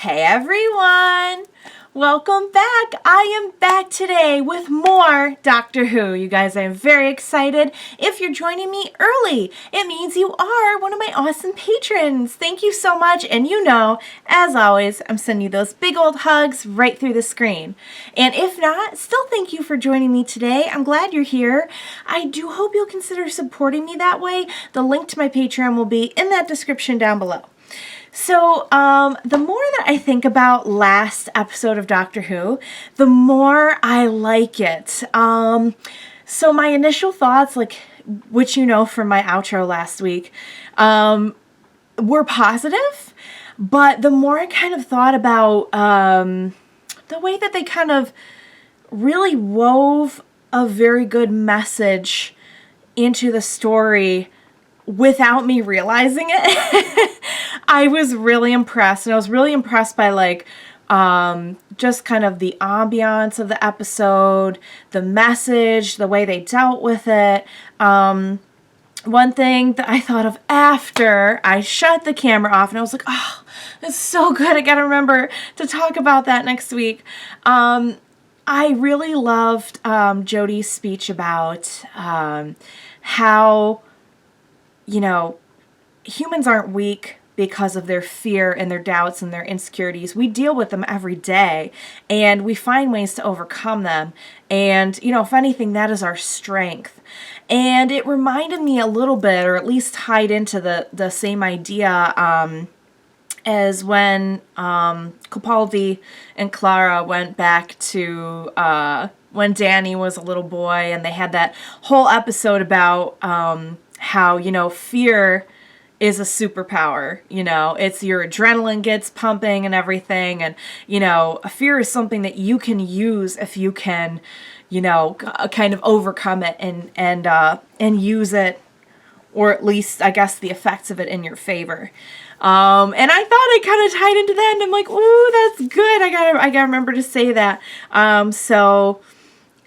Hey everyone! Welcome back! I am back today with more Doctor Who. You guys, I am very excited. If you're joining me early, it means you are one of my awesome patrons. Thank you so much. And you know, as always, I'm sending you those big old hugs right through the screen. And if not, still thank you for joining me today. I'm glad you're here. I do hope you'll consider supporting me that way. The link to my Patreon will be in that description down below. So, the more that I think about last episode of Doctor Who, the more I like it. So my initial thoughts, which you know from my outro last week, were positive. But the more I kind of thought about the way that they kind of really wove a very good message into the story without me realizing it, I was really impressed. And I was really impressed by just kind of the ambiance of the episode, the message, the way they dealt with it. One thing that I thought of after I shut the camera off, and I was like, oh, it's so good. I gotta remember to talk about that next week. I really loved Jodie's speech about how, you know, humans aren't weak because of their fear and their doubts and their insecurities. We deal with them every day and we find ways to overcome them. And, you know, if anything, that is our strength. And it reminded me a little bit, or at least tied into the same idea as when Capaldi and Clara went back to when Danny was a little boy, and they had that whole episode about how, you know, fear is a superpower. You know, it's your adrenaline gets pumping and everything. And, you know, fear is something that you can use if you can, you know, kind of overcome it and use it, or at least, I guess, the effects of it in your favor. And I thought it kind of tied into that, and I'm like, ooh, that's good. I gotta remember to say that. So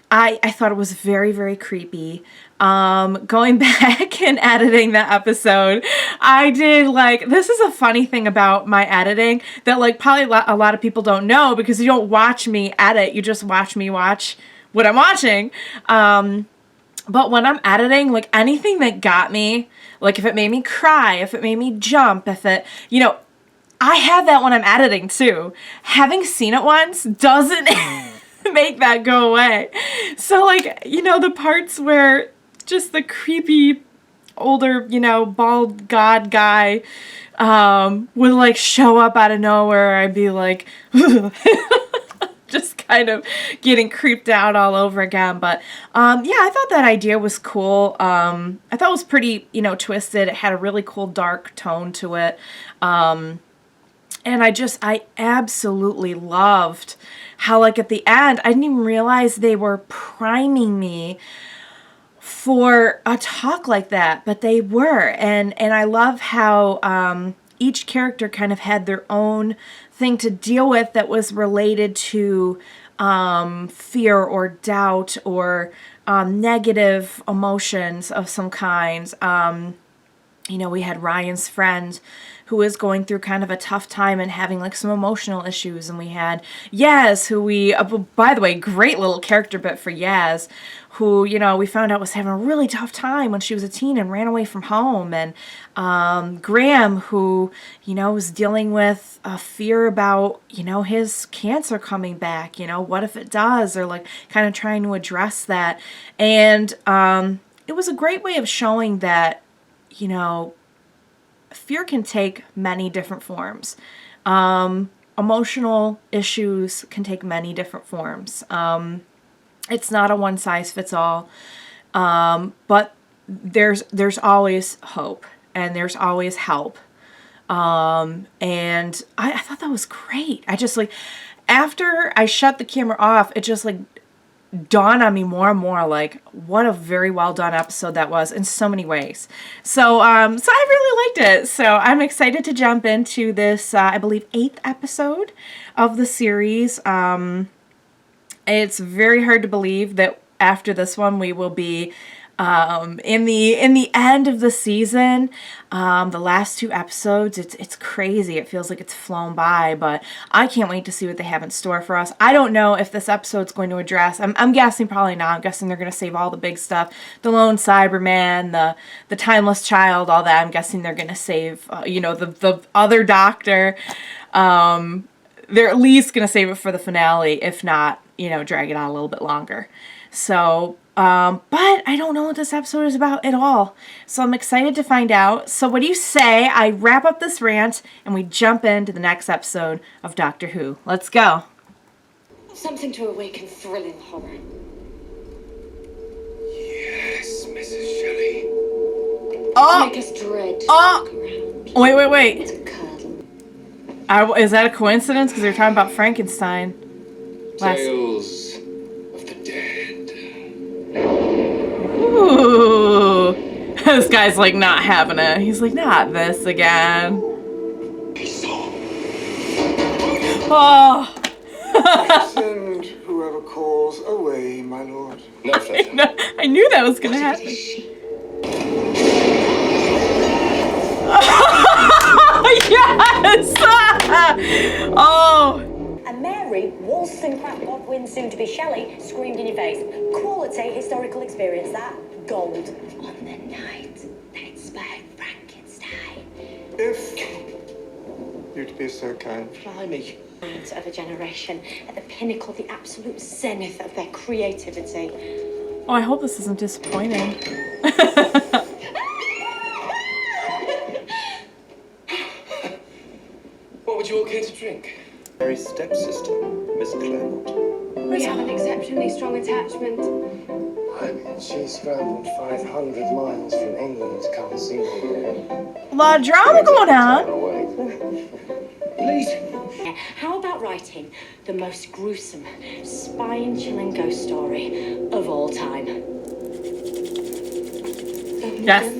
I thought it was very, very creepy. Going back and editing that episode, I did this is a funny thing about my editing that probably a lot of people don't know, because you don't watch me edit, you just watch me watch what I'm watching. But when I'm editing, anything that got me, if it made me cry, if it made me jump, if it, you know, I have that when I'm editing too. Having seen it once doesn't make that go away. So you know, the parts where just the creepy older, you know, bald god guy would show up out of nowhere, I'd be like just kind of getting creeped out all over again. But yeah, I thought that idea was cool. I thought it was pretty, you know, twisted. It had a really cool dark tone to it. And I absolutely loved how at the end, I didn't even realize they were priming me for a talk like that, but they were. And I love how each character kind of had their own thing to deal with that was related to fear or doubt or negative emotions of some kind. You know, we had Ryan's friend who was going through kind of a tough time and having some emotional issues. And we had Yaz, who by the way, great little character bit for Yaz, who, you know, we found out was having a really tough time when she was a teen and ran away from home. And Graham, who, you know, was dealing with a fear about, you know, his cancer coming back. You know, what if it does? Or kind of trying to address that. And it was a great way of showing that, you know, fear can take many different forms. Emotional issues can take many different forms. It's not a one size fits all. But there's always hope and there's always help. And I thought that was great. I just after I shut the camera off, it just dawned on me more and more what a very well done episode that was in so many ways. So I really liked it. So I'm excited to jump into this I believe 8th episode of the series. It's very hard to believe that after this one we will be In the end of the season, the last 2 episodes, it's crazy. It feels like it's flown by, but I can't wait to see what they have in store for us. I don't know if this episode's going to address. I'm guessing probably not. I'm guessing they're going to save all the big stuff, the lone Cyberman, the timeless child, all that. I'm guessing they're going to save, the other Doctor. They're at least going to save it for the finale, if not, drag it out a little bit longer. So. But I don't know what this episode is about at all. So I'm excited to find out. So what do you say I wrap up this rant and we jump into the next episode of Doctor Who? Let's go. Something to awaken thrilling horror. Yes, Mrs. Shelley. Oh! Make us dread. Oh! Wait. It's a curdle. Is that a coincidence? Because they're talking about Frankenstein. Tales of the dead. Ooh. This guy's like not having it. He's like, not this again. Oh. Send whoever calls away, my lord. No further. I knew that was going to happen. Yes! Oh. And Mary, Wollstonecraft Godwin, soon to be Shelley, screamed in your face. Quality historical experience, that gold. On the night that inspired Frankenstein. If you'd be so kind. Blimey. Of a generation at the pinnacle, the absolute zenith of their creativity. Oh, I hope this isn't disappointing. What would you all care to drink? Mary's stepsister, Miss Claremont. We have an exceptionally strong attachment. She scrambled 500 miles from England to come and see me here. A lot of drama going on. Please. How about writing the most gruesome, spine-chilling ghost story of all time? Yes.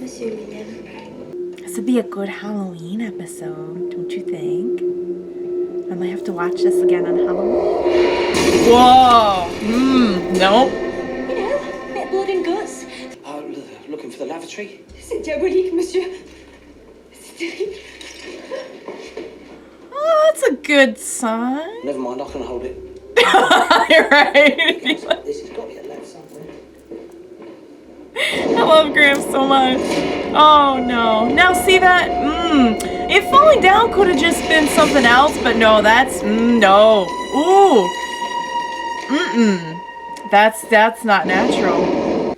This would be a good Halloween episode, don't you think? I might have to watch this again on Halloween. Whoa! Nope. You know, bit of blood and guts. Looking for the lavatory? C'est diabolique, monsieur. Oh, that's a good sign. Never mind, I can hold it. You're right. This has got to get left somewhere. I love Graham so much. Oh no. Now see that? It falling down could have just been something else, but no, that's no. Ooh. That's not natural.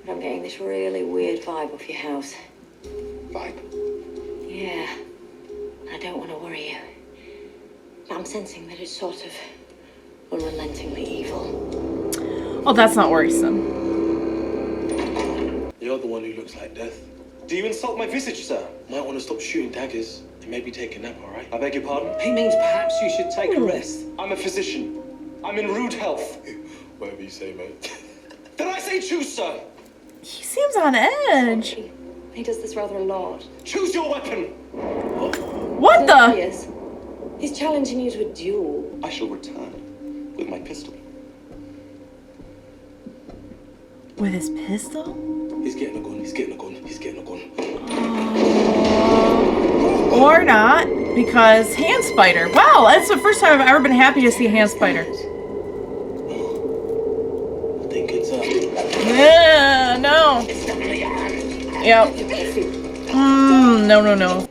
I'm getting this really weird vibe off your house. Vibe. Yeah. I don't want to worry you. But I'm sensing that it's sort of unrelentingly evil. Oh, that's not worrisome. You're the one who looks like death. Do you insult my visage, sir? Might want to stop shooting daggers and maybe take a nap, all right? I beg your pardon? He means perhaps you should take a rest. I'm a physician. I'm in rude health. Whatever you say, mate. Did I say choose, sir? He seems on edge. He does this rather a lot. Choose your weapon. What There he the? is. He's challenging you to a duel. I shall return with my pistol. With his pistol? He's getting a gun. He's getting a gun. He's getting a gun. Or not, because hand spider. Wow, that's the first time I've ever been happy to see a hand spider. I think it's Yeah, no. Yep. No.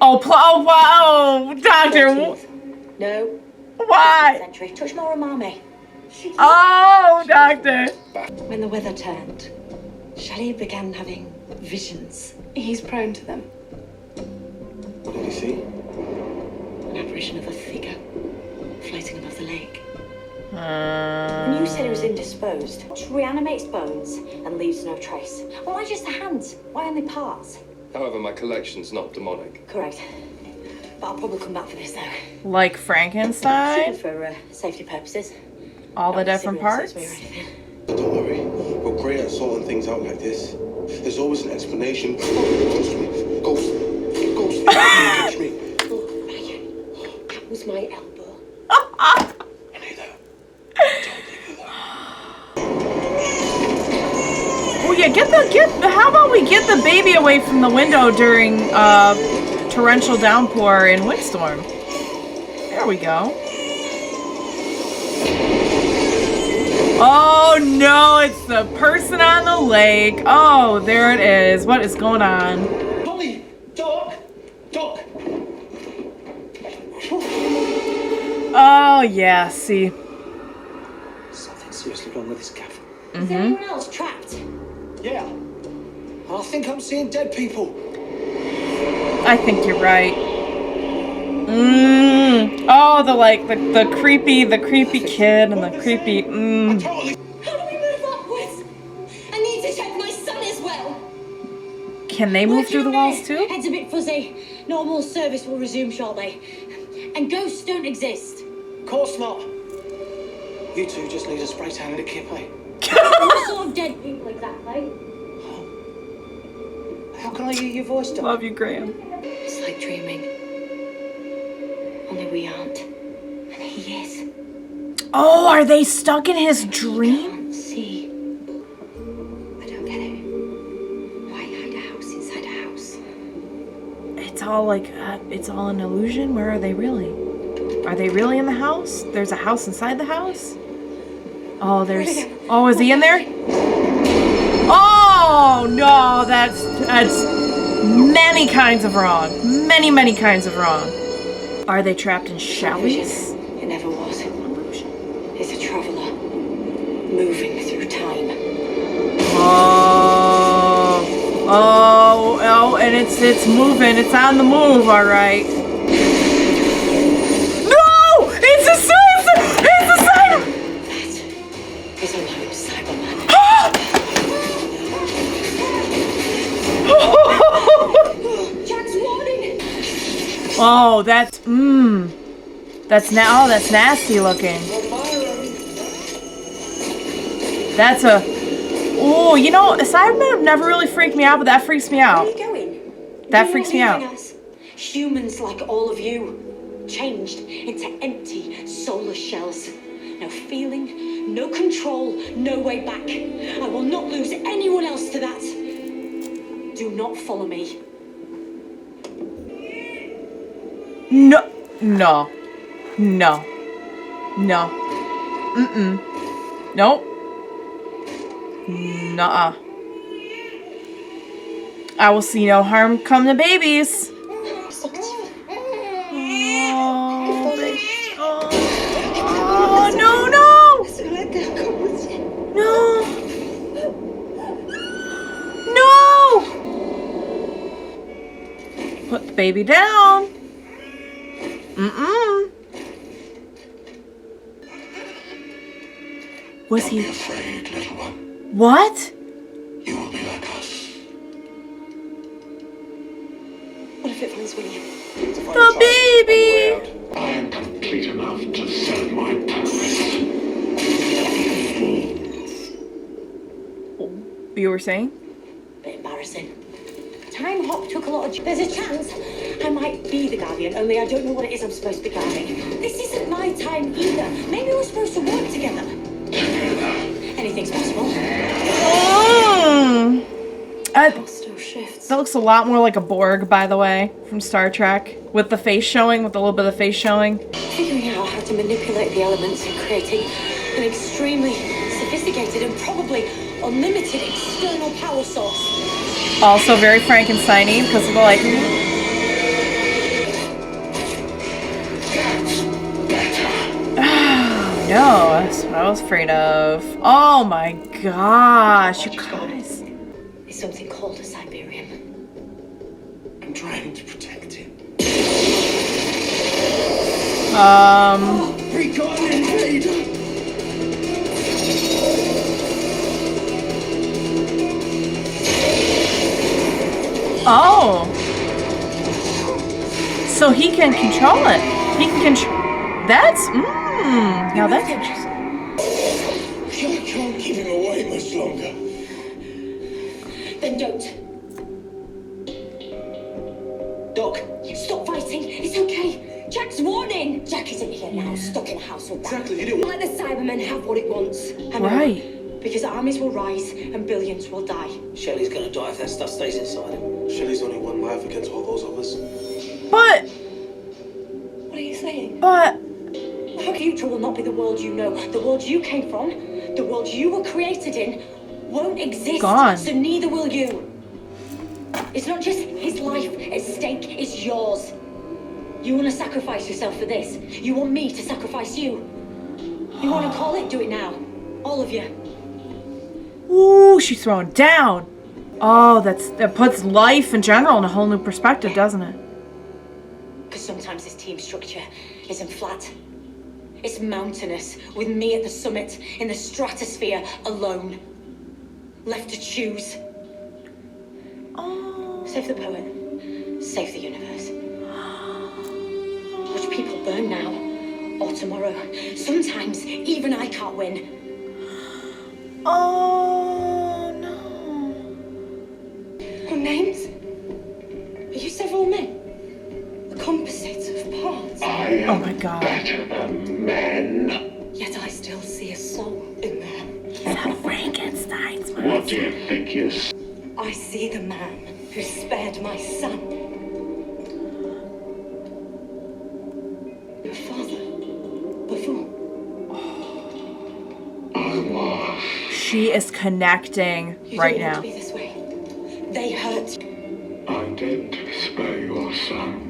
Oh, wow, Doctor. No. Why? Century. Touch more umami. Oh, Doctor. When the weather turned, Shelley began having visions. He's prone to them. What did he see? An apparition of a figure floating above the lake. And you said he was indisposed. Which reanimates bones and leaves no trace. Well, why just the hands? Why only parts? However, my collection's not demonic. Correct. But I'll probably come back for this, though. Like Frankenstein? For safety purposes. All the different parts? Don't worry. We're great at sorting things out like this. There's always an explanation. Ghost. Touch me. Oh, Ryan, that was my elbow. I knew that. Oh Yeah, how about we get the baby away from the window during torrential downpour and windstorm? There we go. Oh no, it's the person on the lake. Oh, there it is. What is going on? Tommy! Doc! Doc! Oh yeah, see. Something seriously wrong with this cafe. Is anyone else trapped? Yeah. I think I'm seeing dead people. I think you're right. Oh, the creepy kid and the creepy. Totally. How do we move upwards? I need to check my son as well. Can they move through the walls too? Head's a bit fuzzy. Normal service will resume shortly. And ghosts don't exist. Of course not. You two just need a spray tan and a kippy. What sort of dead people exactly? How can I hear your voice, Doc? Love you, Graham. It's like dreaming. Only we aren't. And he is. Oh, are they stuck in his dream? Can't see. I don't get it. Why hide a house inside a house? It's all it's all an illusion. Where are they really? Are they really in the house? There's a house inside the house? Oh, oh, is he in there? Oh, no, that's many kinds of wrong. Many kinds of wrong. Are they trapped in shallows? It never was. It's a traveller. Moving through time. Oh, and it's moving. It's on the move, all right. No! It's a sign! It's a sign! That is a lone Cyberman. Jack's warning! Oh, that's nasty looking. That's a, oh, you know, Cybermen have never really freaked me out, but that freaks me out. Where are you going? That You're freaks not me out. leaving us. Humans like all of you, changed into empty soulless shells. No feeling, no control, no way back. I will not lose anyone else to that. Do not follow me. No. Nope. Nuh-uh. I will see no harm come to babies. Oh, no. No. Put the baby down. Was he Afraid, little one. what? You will be like us. What if it finds me? The baby. I am complete enough to serve my purpose. You were saying? Bit embarrassing. Time Hop took a lot of... There's a chance I might be the Guardian, only I don't know what it is I'm supposed to be guarding. This isn't my time either. Maybe we're supposed to work together. Anything's possible. Still shifts. That looks a lot more like a Borg, by the way, from Star Trek. With the face showing, with a little bit of the face showing. Figuring out how to manipulate the elements and creating an extremely sophisticated and probably unlimited external power source. Also very Frankenstein-y because of the lightning. No, that's what I was afraid of. Oh my gosh, you guys. It's something called a Siberian. I'm trying to protect him. Recon invader! Oh. So he can control it. He can control. That's, now that's interesting. I can't keep him away much longer. Then don't. Doc, Stop fighting. It's okay. Jack's warning. Jack isn't here now, stuck in a house with that. Exactly, you didn't Let the Cybermen have what it wants. Right. Because armies will rise and billions will die. Shelley's gonna die if that stuff stays inside him. Shelley's only one life against all those others. But, What are you saying? but, Our future will not be the world you know. The world you came from, the world you were created in, won't exist. Gone. So neither will you. It's not just his life at stake, it's yours. You want to sacrifice yourself for this. You want me to sacrifice you. You want to call it? Do it now. All of you. ooh, she's throwing down. Oh, that puts life in general in a whole new perspective, doesn't it? Because sometimes this team structure isn't flat. It's mountainous, with me at the summit, in the stratosphere, alone. Left to choose. Oh. Save the poet. Save the universe. Watch people burn now, or tomorrow. Sometimes, even I can't win. Oh, no. Our names? Are you several men? A composite of parts. Oh my god. Yet I still see a soul in them. Frankenstein's What do you think you see? I see the man who spared my son. Your father. Before. I was. She is connecting You right didn't want now. to be this way. They hurt you. I did spare your son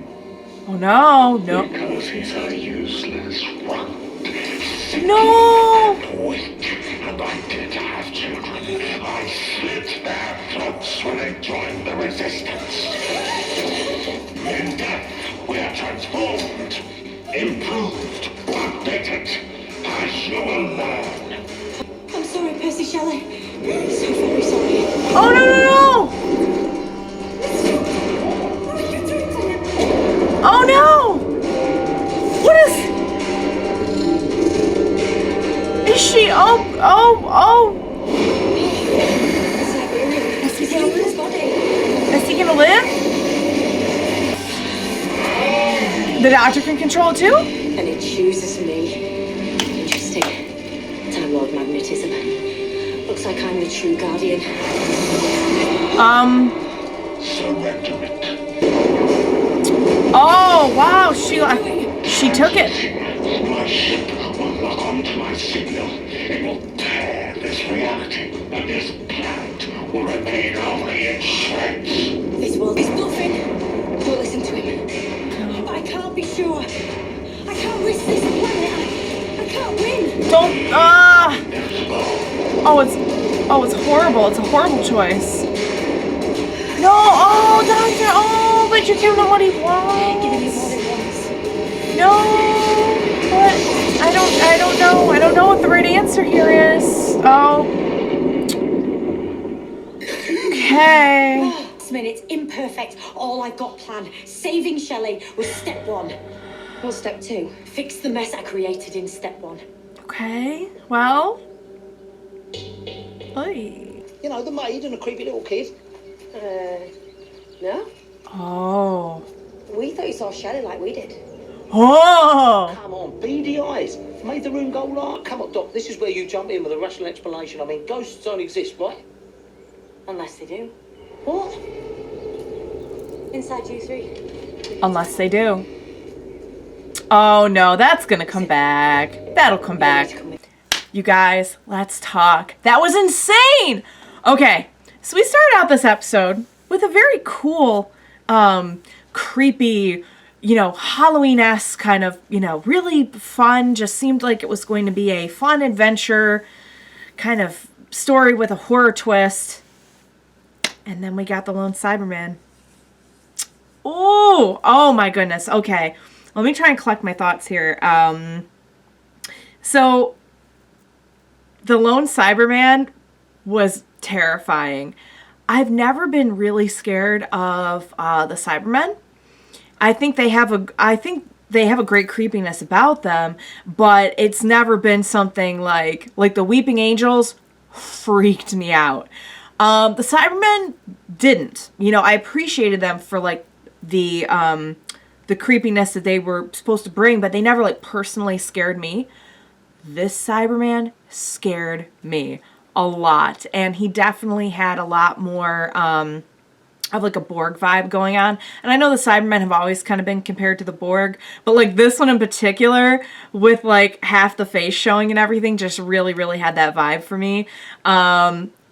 Oh no, no. because he's a useless runt. No! Weak, and I did have children. I slit their throats when they joined the resistance. In death, we are transformed, improved, updated, as you will learn. I'm sorry, Percy Shelley. So very sorry. Oh no, no, no! Oh no! What is... Is she... Oh! Is he in his body? Is he gonna live? The doctor can control it too? And it chooses me. Interesting. Time Lord magnetism. Looks like I'm the true guardian. Surrender it. Oh, wow, she took it. My ship will lock onto my signal. It will tear this reality, and this planet will remain only in shreds. This world is nothing. Don't listen to him. But I can't be sure. I can't risk this planet. I can't win. Don't, Oh, it's horrible. It's a horrible choice. No, oh, doctor, oh, but you give him what he Giving you wants. more than once. No, but I don't know. I don't know what the right answer here is. Oh. Okay. This minute's imperfect. All I've got planned. Saving Shelley was step one. What's step two? Fix the mess I created in step one. Okay, well. Oy. You know, the maid and the creepy little kid. No? Oh. We thought you saw Shelley like we did. Oh. Come on, beady eyes. Made the room go dark. Come on, Doc, this is where you jump in with a rational explanation. I mean, ghosts don't exist, right? Unless they do. What? Inside you three. Unless they do. Oh no, that's gonna come back. That'll come back. You guys, let's talk. That was insane! Okay, so we started out this episode with a very cool, creepy, Halloween-esque kind of, really fun, just seemed like it was going to be a fun adventure kind of story with a horror twist. And then we got the Lone Cyberman. Oh my goodness. Okay, let me try and collect my thoughts here. So the Lone Cyberman was terrifying. I've never been really scared of the Cybermen. I think they have a great creepiness about them, but it's never been something like the Weeping Angels freaked me out. The Cybermen didn't. I appreciated them for the creepiness that they were supposed to bring, but they never personally scared me. This Cyberman scared me. a lot. And he definitely had a lot more of like a Borg vibe going on. And I know the Cybermen have always kind of been compared to the Borg, but like this one in particular with like half the face showing and everything just really, really had that vibe for me.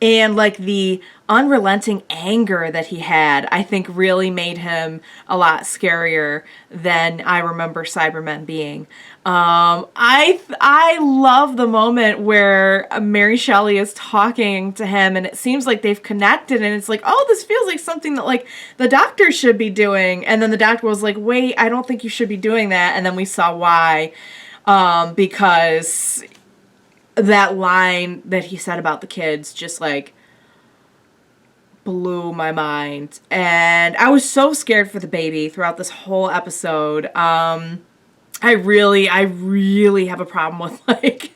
And like the unrelenting anger that he had, I think really made him a lot scarier than I remember Cybermen being. I love the moment where Mary Shelley is talking to him and it seems like they've connected and it's like, oh, this feels like something that like the doctor should be doing. And then the doctor was like, wait, I don't think you should be doing that. And then we saw why, because that line that he said about the kids just like blew my mind. And I was so scared for the baby throughout this whole episode. I really have a problem with like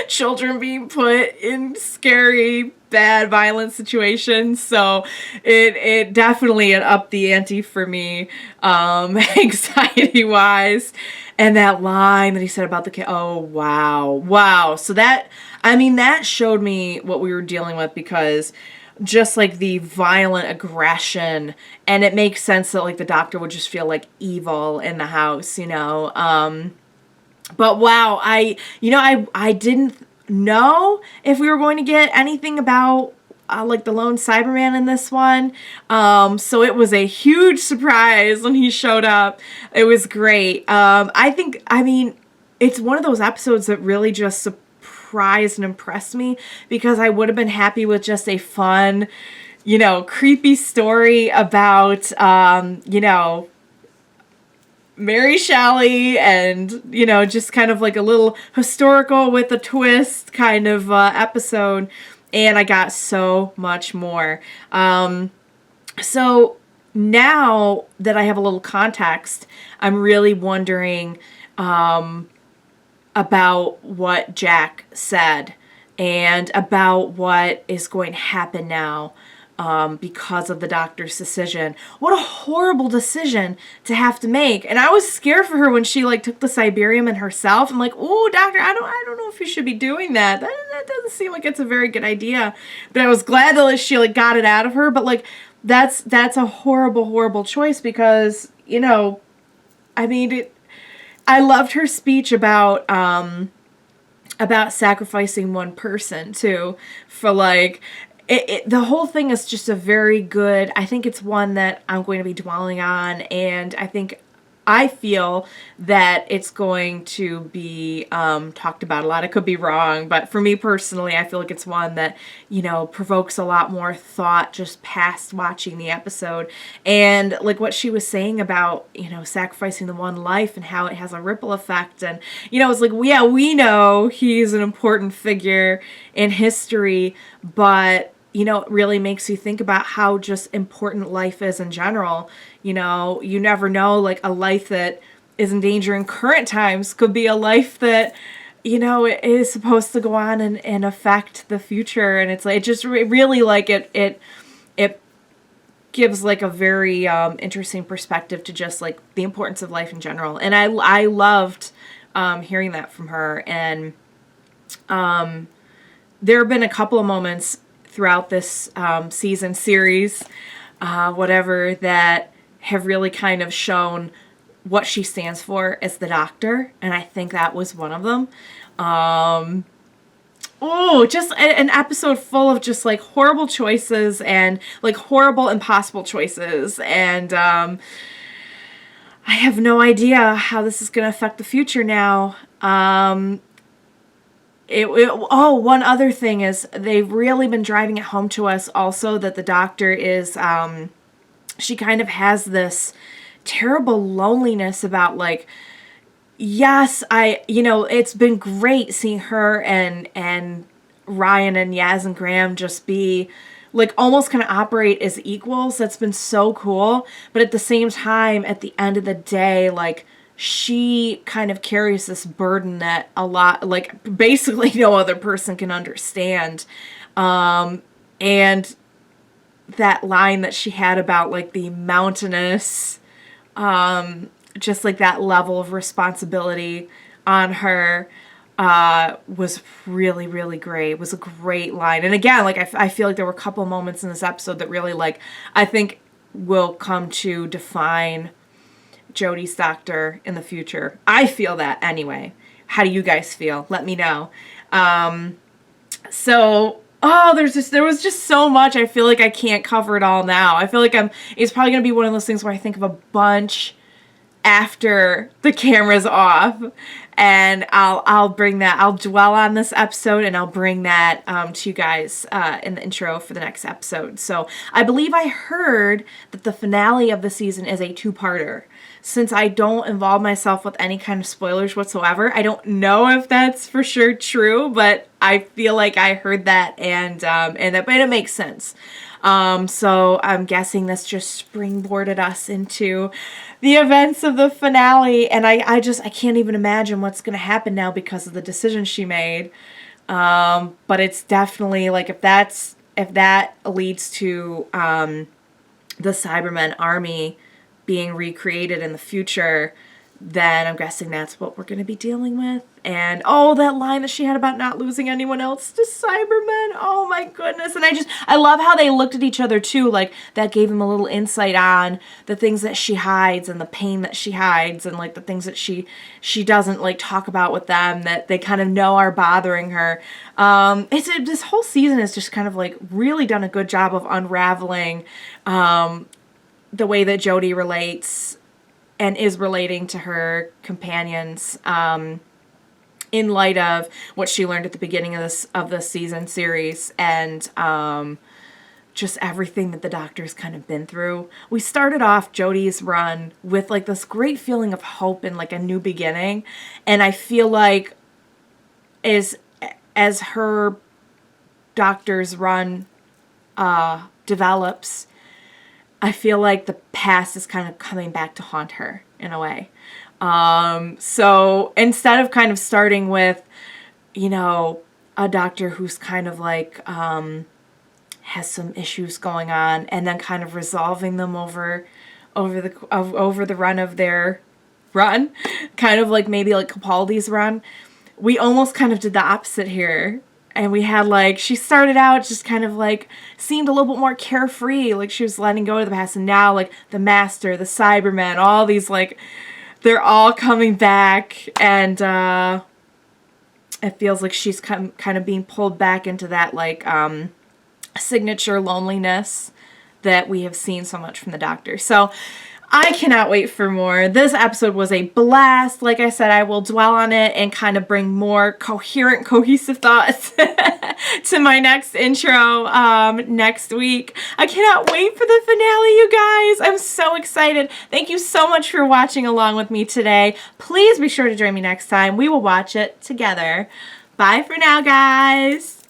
children being put in scary, bad, violent situations. So it definitely upped the ante for me, anxiety wise. And that line that he said about the kid, oh wow. So that showed me what we were dealing with, because just like the violent aggression, and it makes sense that like the doctor would just feel like evil in the house, but wow, I didn't know if we were going to get anything about like the lone Cyberman in this one. So it was a huge surprise when he showed up. It was great. It's one of those episodes that really just surprised and impressed me, because I would have been happy with just a fun, creepy story about, Mary Shelley and, just kind of like a little historical with a twist kind of episode. And I got so much more. So now that I have a little context, I'm really wondering about what Jack said and about what is going to happen now because of the doctor's decision. What a horrible decision to have to make. And I was scared for her when she like took the Siberium in herself. I'm like, oh, doctor, I don't know if you should be doing that. That doesn't seem like it's a very good idea. But I was glad that she like got it out of her. But like that's a horrible choice, because I loved her speech about sacrificing one person too, for like. The whole thing is just a very good, I think it's one that I'm going to be dwelling on, and I feel that it's going to be talked about a lot. I could be wrong, but for me personally, I feel like it's one that, provokes a lot more thought just past watching the episode. And like what she was saying about, sacrificing the one life and how it has a ripple effect. And, it's like, yeah, we know he's an important figure in history, but it really makes you think about how just important life is in general. You never know, like a life that is in danger in current times could be a life that, it is supposed to go on and affect the future. And it's like, it just really like it gives like a very interesting perspective to just like the importance of life in general. And I loved hearing that from her. And there have been a couple of moments throughout this series, whatever, that have really kind of shown what she stands for as the doctor, and I think that was one of them. Just an episode full of just like horrible choices and like horrible impossible choices, and I have no idea how this is going to affect the future now. One other thing is they've really been driving it home to us also that the doctor is, she kind of has this terrible loneliness about like, yes, it's been great seeing her and Ryan and Yaz and Graham just be like almost kind of operate as equals. That's been so cool. But at the same time, at the end of the day, like, she kind of carries this burden that a lot, like basically no other person can understand. And that line that she had about like the mountainous, just like that level of responsibility on her. was really, really great. It was a great line. And again, like, I feel like there were a couple moments in this episode that really, like, I think will come to define Jodie's doctor in the future. I feel that anyway. How do you guys feel? Let me know. There was just so much. I feel like I can't cover it all now. I feel like it's probably going to be one of those things where I think of a bunch after the camera's off, and I'll dwell on this episode, and I'll bring that to you guys in the intro for the next episode. So I believe I heard that the finale of the season is a 2-parter. Since I don't involve myself with any kind of spoilers whatsoever, I don't know if that's for sure true, but I feel like I heard that, and it makes sense. So I'm guessing this just springboarded us into the events of the finale, and I can't even imagine what's going to happen now because of the decision she made. But it's definitely, like, if that leads to the Cybermen army being recreated in the future, then I'm guessing that's what we're going to be dealing with. And, that line that she had about not losing anyone else to Cybermen. Oh, my goodness. And I love how they looked at each other, too. Like, that gave him a little insight on the things that she hides and the pain that she hides and, like, the things that she doesn't, like, talk about with them that they kind of know are bothering her. This whole season has just kind of, like, really done a good job of unraveling the way that Jodie relates and is relating to her companions in light of what she learned at the beginning of the season series, and just everything that the Doctor's kind of been through. We started off Jodie's run with, like, this great feeling of hope and, like, a new beginning, and I feel like as her Doctor's run develops, I feel like the past is kind of coming back to haunt her in a way. So instead of kind of starting with, a Doctor who's kind of like, has some issues going on, and then kind of resolving them over the run of their run, kind of like maybe like Capaldi's run, we almost kind of did the opposite here. And we had, like, she started out just kind of, like, seemed a little bit more carefree, like she was letting go of the past. And now, like, the Master, the Cybermen, all these, like, they're all coming back. And it feels like she's kind of being pulled back into that, like, signature loneliness that we have seen so much from the Doctor. So I cannot wait for more. This episode was a blast. Like I said, I will dwell on it and kind of bring more coherent, cohesive thoughts to my next intro next week. I cannot wait for the finale, you guys. I'm so excited. Thank you so much for watching along with me today. Please be sure to join me next time. We will watch it together. Bye for now, guys.